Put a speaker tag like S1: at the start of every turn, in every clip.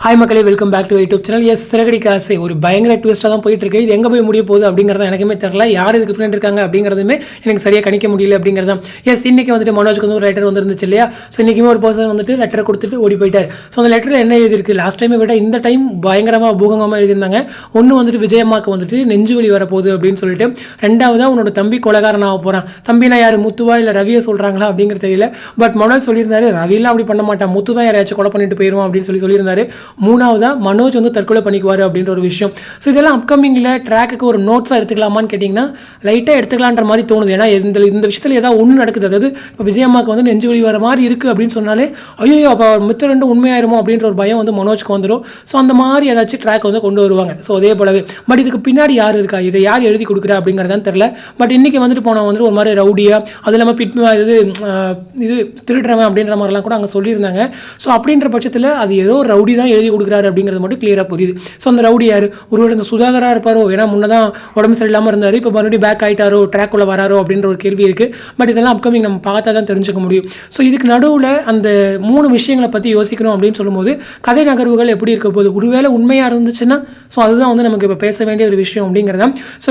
S1: Hi மக்களே, welcome back to YouTube channel. Yes, சிறகடி காசு ஒரு பயங்கர ட்விஸ்ட்டாக தான் போயிட்டு இருக்கு. இது எங்கே போய் முடிய போகுது அப்படிங்கிறத எனக்குமே தெரியல. யார் இதுக்கு ஃப்ரெண்ட் இருக்காங்க அப்படிங்கிறதுமே எனக்கு சரியாக கணிக்க முடியல அப்படிங்கிறது தான். எஸ், இன்றைக்கி வந்துட்டு மனோஜுக்கு வந்து ஒரு லெட்டர் வந்துருந்துச்சு இல்லையா? ஸோ இன்றைக்குமே ஒரு பர்சன் வந்துட்டு லெட்டரை கொடுத்துட்டு ஓடி போயிட்டார். ஸோ அந்த லெட்டரில் என்ன எழுதிருக்கு, லாஸ்ட் டைமை விட இந்த டைம் பயங்கரமாக பூகங்கமாக எழுதியிருந்தாங்க. ஒன்று வந்துட்டு விஜயம்மாவுக்கு வந்துட்டு நெஞ்சு வலி வரப்போகுது அப்படின்னு சொல்லிட்டு, ரெண்டாவதாக உன்னோட தம்பி கொலகாரன் ஆக போகிறான். தம்பினா யார், முத்துவா இல்லை ரவியை சொல்கிறாங்களா அப்படிங்கிறது தெரியல. பட் மனோஜ் சொல்லியிருந்தாரு ரவிலாம் அப்படி பண்ண மாட்டான், முத்து தான் யாரையாச்சும் கொலை பண்ணிட்டு போயிடுவோம் அப்படின்னு சொல்லியிருந்தாரு. மூணாவதா மனோஜ் வந்து தற்கொலை பண்ணிக்குவார் அப்படின்ற ஒரு விஷயம். ஸோ இதெல்லாம் அப்கமிங்கில் ட்ராக்குக்கு ஒரு நோட்ஸாக எடுத்துக்கலாமான்னு கேட்டிங்கன்னா லைட்டாக எடுத்துக்கலான்ற மாதிரி தோணுது. ஏன்னா இந்த விஷயத்தில் ஏதாவது ஒன்று நடக்குது. அதாவது இப்போ விஜயம்மாவுக்கு வந்து நெஞ்சு வலி வர மாதிரி இருக்குது அப்படின்னு சொன்னாலே ஐயோ அப்போ மித்த ரெண்டு உண்மையாயிருமோ அப்படின்ற ஒரு பயம் வந்து மனோஜ்க்கு வந்துடும். ஸோ அந்த மாதிரி ஏதாச்சும் ட்ராக் வந்து கொண்டு வருவாங்க. ஸோ அதே போலவே பட் இதுக்கு பின்னாடி யார் இருக்கா, இதை யார் எழுதி கொடுக்குறா அப்படிங்கிறதான் தெரில. பட் இன்றைக்கி வந்துட்டு போனவங்க வந்துட்டு ஒரு மாதிரி ரவுடியாக, அது இல்லாமல் இது திருடுறவன் அப்படின்ற மாதிரிலாம் கூட அங்கே சொல்லியிருந்தாங்க. ஸோ அப்படின்ற பட்சத்தில் அது ஏதோ ஒரு ரவுடி தான் எழுதி கொடுக்குறாரு அப்படிங்கிறது மட்டும் கிளியராக புரியுது. ஸோ அந்த ரவுடி யார், ஒருவேளை இந்த சுதாகராக இருப்பாரோ? ஏன்னா முன்னதான் உடம்பு சரியில்லாமல் இருந்தார், இப்போ மறுபடியும் பேக் ஆகிட்டாரோ, ட்ராக்குள்ளே வராரோ அப்படின்ற ஒரு கேள்வி இருக்குது. பட் இதெல்லாம் அப்கமிங் நம்ம பார்த்தா தான் தெரிஞ்சுக்க முடியும். ஸோ இதுக்கு நடுவில் அந்த 3 விஷயங்களை பற்றி யோசிக்கணும் அப்படின்னு சொல்லும்போது கதை நகர்வுகள் எப்படி இருக்க போகுது, ஒருவேளை உண்மையாக இருந்துச்சுன்னா ஸோ அதுதான் வந்து நமக்கு இப்போ பேச வேண்டிய ஒரு விஷயம் அப்படிங்கிறதான். ஸோ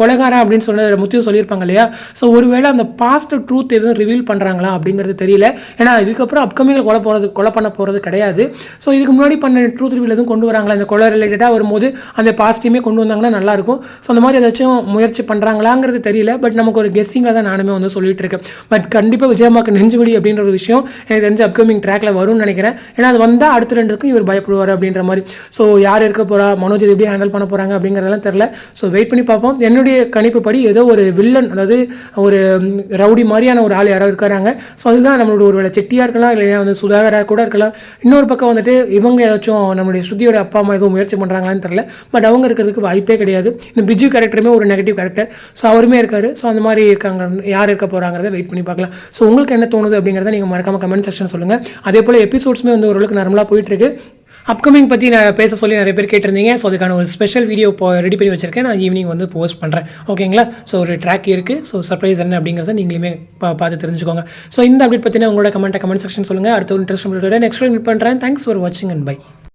S1: கொலைகாரன் அப்படின்னு சொன்ன முத்தியம் சொல்லியிருப்பாங்க இல்லையா? ஸோ ஒருவேளை அந்த பாஸ்ட் ட்ரூத் எதுவும் ரிவீல் பண்ணுறாங்களா அப்படிங்கிறது தெரியல. ஏன்னா இதுக்கப்புறம் அப்கமிங்கில் கொலை பண்ண போகிறது கிடையாது. ஸோ இதுக்கு முன்னாடி பண்ண ட்ரூத் ரிவீல் எதுவும் கொண்டு வராங்களா, இந்த கொலை ரிலேட்டடாக வரும்போது அந்த பாசிட்டிவ்மே கொண்டு வந்தாங்கன்னா நல்லாயிருக்கும். ஸோ அந்த மாதிரி ஏதாச்சும் முயற்சி பண்ணுறாங்களாங்கிறது தெரியல. பட் நமக்கு ஒரு கெஸ்ஸிங்கில் தான் நானுமே வந்து சொல்லிட்டு இருக்கேன். பட் கண்டிப்பாக விஜயம்மாக்கு நெஞ்சுவலி அப்படின்ற ஒரு விஷயம் எனக்கு தெரிஞ்ச அப்கமிங் ட்ராக்ல வரும்னு நினைக்கிறேன். ஏன்னா அது வந்தால் அடுத்த ரெண்டுக்கும் இவர் பயப்படுவார் அப்படின்ற மாதிரி. ஸோ யார் இருக்க போகிறா, மனோஜ் எப்படி ஹேண்டில் பண்ண போகிறாங்க அப்படிங்கிறதெல்லாம் தெரில. ஸோ வெயிட் பண்ணி பார்ப்போம். என்னுடைய கணிப்பு படி ஏதோ ஒரு வில்லன், அதாவது ஒரு ரவுடி மாதிரியான ஒரு ஆள் யாரோ இருக்காங்க. ஸோ அதுதான் நம்மளோட ஒரு வேலை செட்டியாக இருக்கலாம், இல்லையா வந்து சுதாகராக கூட இருக்கலாம். இன்னொரு பக்கம் வந்துட்டு இவங்க ஏதாச்சும் நம்மளுடைய ஸ்ருதியோட அப்பா அம்மா எதுவும் முயற்சி பண்ணுறாங்களான்னு தெரியல. பட் அவங்க இருக்கிறதுக்கு வாய்ப்பே கிடையாது. இந்த பிஜு கேரக்டருமே ஒரு நெகட்டிவ் கேரக்டர். ஸோ அவருமே இருக்காரு. ஸோ அந்த மாதிரி இருக்காங்க, யார் இருக்க போகிறாங்கிறத வெயிட் பண்ணி பார்க்கலாம். ஸோ உங்களுக்கு என்ன தோணுது அப்படிங்கிறத நீங்கள் மறக்காம கமெண்ட் செக்ஷன் சொல்லுங்கள். அதே போல் எபிசோட்ஸுமே வந்து ஓரளவுக்கு நார்மலாக போயிட்டுருக்கு. அப்கமிங் பற்றி நான் பேச சொல்லி நிறைய பேர் கேட்டிருந்தீங்க. ஸோ அதுக்கான ஒரு ஸ்பெஷல் வீடியோ இப்போ ரெடி பண்ணி வச்சிருக்கேன். நான் ஈவினிங் வந்து போஸ்ட் பண்ணுறேன், ஓகேங்களா? ஸோ ஒரு ட்ராக் இருக்குது. ஸோ சர்ப்ரைஸ் என்ன அப்படிங்கிறத நீங்களுமே பார்த்து தெரிஞ்சுக்கோங்க. ஸோ இந்த அப்டேட் பற்றின உங்களோட கமெண்ட் செக்ஷன் சொல்லுங்கள். அடுத்த ஒரு இன்ட்ரெஸ்ட் நெக்ஸ்ட் மீட் பண்ணுறேன். தேங்க்ஸ் ஃபார் வாட்சிங் அண்ட் பை.